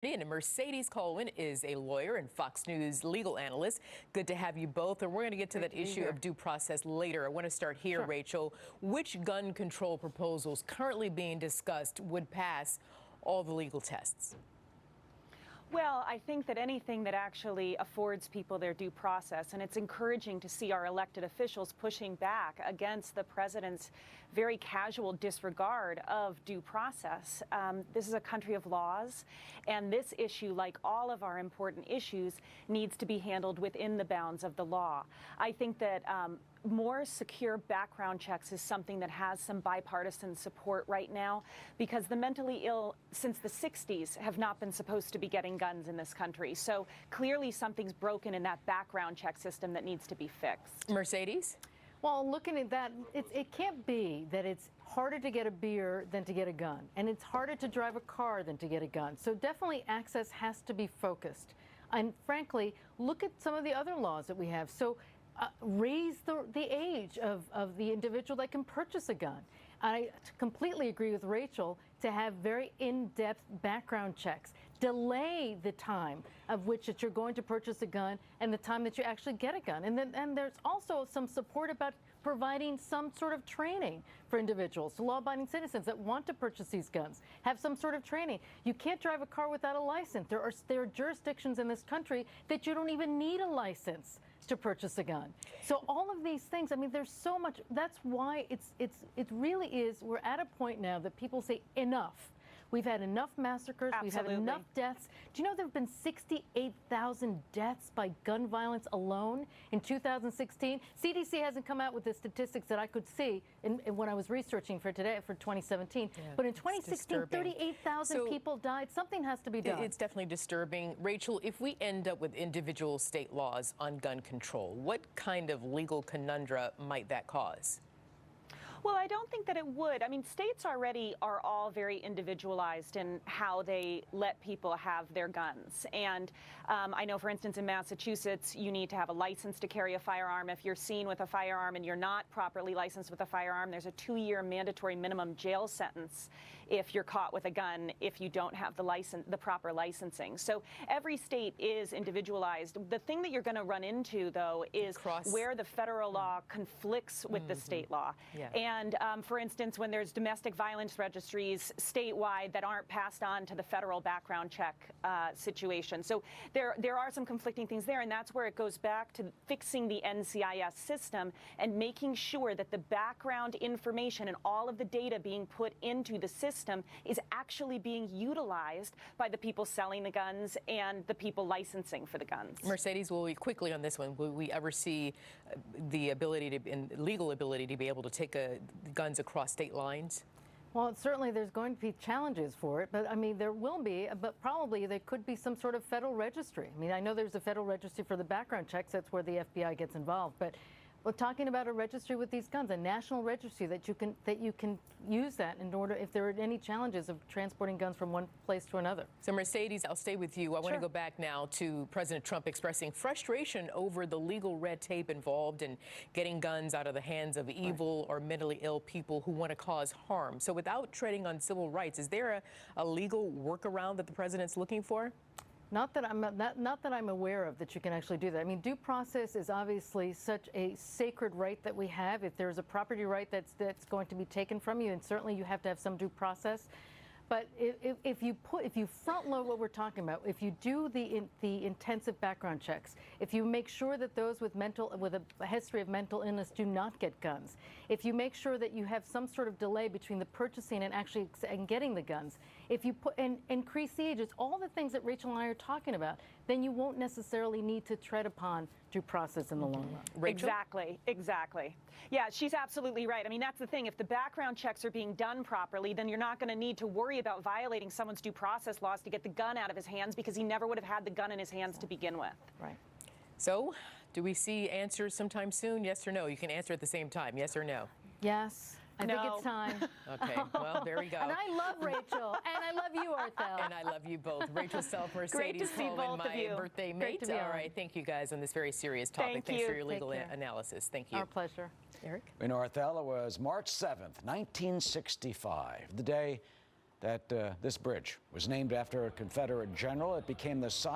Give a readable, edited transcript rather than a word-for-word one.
And Mercedes Colwin is a lawyer and Fox News legal analyst. Good to have you both. And we're going to get to that issue of due process later. I want to start here, Rachel. Which gun control proposals currently being discussed would pass all the legal tests? Well, I think that anything that actually affords people their due process, and it's encouraging to see our elected officials pushing back against the president's very casual disregard of due process. This is a country of laws, and this issue, like all of our important issues, needs to be handled within the bounds of the law. I think that more secure background checks is something that has some bipartisan support right now, because the mentally ill since the 60s have not been supposed to be getting guns in this country. So clearly something's broken in that background check system that needs to be fixed. Mercedes? Well, looking at that, it can't be that it's harder to get a beer than to get a gun, and it's harder to drive a car than to get a gun. So definitely access has to be focused. And frankly, look at some of the other laws that we have. So raise the age of the individual that can purchase a gun. I completely agree with Rachel to have very in-depth background checks. Delay the time of which that you're going to purchase a gun and the time that you actually get a gun. And there's also some support about providing some sort of training for individuals, so law-abiding citizens that want to purchase these guns, have some sort of training. You can't drive a car without a license. There are jurisdictions in this country that you don't even need a license to purchase a gun. So all of these things, I mean, there's so much. That's why it really is, we're at a point now that people say enough. We've had enough massacres. Absolutely. We've had enough deaths. Do you know there have been 68,000 deaths by gun violence alone in 2016? CDC hasn't come out with the statistics that I could see when I was researching for today, for 2017. Yeah, but in 2016, 38,000 people died. Something has to be done. It's definitely disturbing. Rachel, if we end up with individual state laws on gun control, what kind of legal conundrum might that cause? Well, I don't think that it would. I mean, states already are all very individualized in how they let people have their guns. And I know, for instance, in Massachusetts, you need to have a license to carry a firearm. If you're seen with a firearm and you're not properly licensed with a firearm, there's a 2-year mandatory minimum jail sentence if you're caught with a gun if you don't have the proper licensing. So every state is individualized. The thing that you're going to run into, though, is where the federal law conflicts with the state law. Yeah. And for instance, when there's domestic violence registries statewide that aren't passed on to the federal background check situation. So there are some conflicting things there, and that's where it goes back to fixing the NCIS system and making sure that the background information and all of the data being put into the system is actually being utilized by the people selling the guns and the people licensing for the guns. Mercedes, will we quickly on this one, will we ever see the ability to, and legal ability to be able to take guns across state lines? Well, certainly there's going to be challenges for it, but I mean, there will be, but probably there could be some sort of federal registry. I mean, I know there's a federal registry for the background checks. That's where the FBI gets involved, but we're talking about a registry with these guns, a national registry that you can use that in order if there are any challenges of transporting guns from one place to another. So Mercedes, I'll stay with you. I want to go back now to President Trump expressing frustration over the legal red tape involved in getting guns out of the hands of evil or mentally ill people who want to cause harm. So without treading on civil rights, is there a legal workaround that the president's looking for? Not that I'm aware of that you can actually do that. I mean, due process is obviously such a sacred right that we have. If there's a property right that's going to be taken from you, and certainly you have to have some due process. But if you front load what we're talking about, if you do the intensive background checks, if you make sure that those with a history of mental illness do not get guns, if you make sure that you have some sort of delay between the purchasing and actually getting the guns, if you increase the ages, all the things that Rachel and I are talking about, then you won't necessarily need to tread upon due process in the long run. Rachel? Exactly. Yeah, she's absolutely right. I mean, that's the thing. If the background checks are being done properly, then you're not going to need to worry about violating someone's due process laws to get the gun out of his hands, because he never would have had the gun in his hands to begin with. Right. So, do we see answers sometime soon? Yes or no? You can answer at the same time. Yes or no? Yes. I think it's time. Okay, well, there we go. And I love Rachel, and I love you, Arthel. And I love you both. Rachel Self, Mercedes Colwin, my birthday mate. All right, thank you guys on this very serious topic. Thanks for your legal analysis. Thank you. Our pleasure. Eric? In Arthel, it was March 7th, 1965, the day that this bridge was named after a Confederate general. It became the site